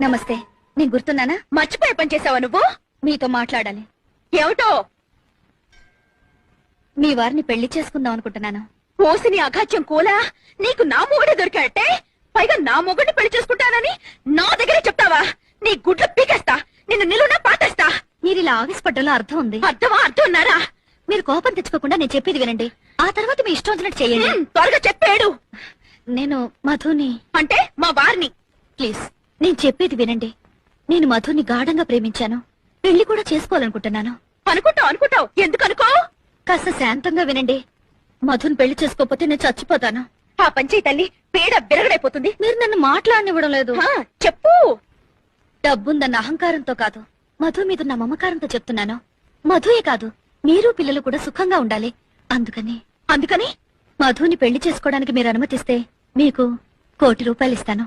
నమస్తే. నేను గుర్తున్నానా? మర్చిపోయే పని చేసావా నువ్వు? మీతో మాట్లాడాలి. ఏమిటో? మీ వారిని పెళ్లి చేసుకుందాం అనుకుంటున్నాను. ఓసిని అఘాత్యం కూలా, నీకు నా మొగుడే దొరికాటే, పైగా నా మొగుడిని పెళ్లి చేసుకుంటానని నా దగ్గరే చెప్తావా? నీ గుడ్లు పీకేస్తా, నిన్ను నిలువునా పాటేస్తా. మీరు ఇలా ఆవేశపడ్డంలో అర్థం ఉంది. అర్థమా? అర్థం ఉన్నారా? మీరు కోపం తెచ్చుకోకుండా నేను చెప్పేది వినండి. ఆ తర్వాత మీ ఇష్టం వచ్చినట్టు చేయండి. త్వరగా చెప్పాడు. నేను మధుని అంటే మా వారిని. ప్లీజ్ నేను చెప్పేది వినండి. నేను మధుని గాఢంగా ప్రేమించాను. పెళ్లి కూడా చేసుకోవాలనుకుంటున్నాను. అనుకుంటావు. ఎందుకు అనుకో? కాస్త శాంతంగా వినండి. మధుని పెళ్లి చేసుకోకపోతే నేను చచ్చిపోతాను. ఆ పంచాయి తల్లి పేడ బిరగడైపోతుంది. మీరు నన్ను మాట్లాడనివ్వడం లేదు. చెప్పు. డబ్బుందన్న అహంకారంతో కాదు, మధు మీద నా మమకారంతో చెప్తున్నాను. మధుయే కాదు, మీరు పిల్లలు కూడా సుఖంగా ఉండాలి. అందుకని మధుని పెళ్లి చేసుకోవడానికి మీరు అనుమతిస్తే మీకు ₹1,00,00,000 ఇస్తాను.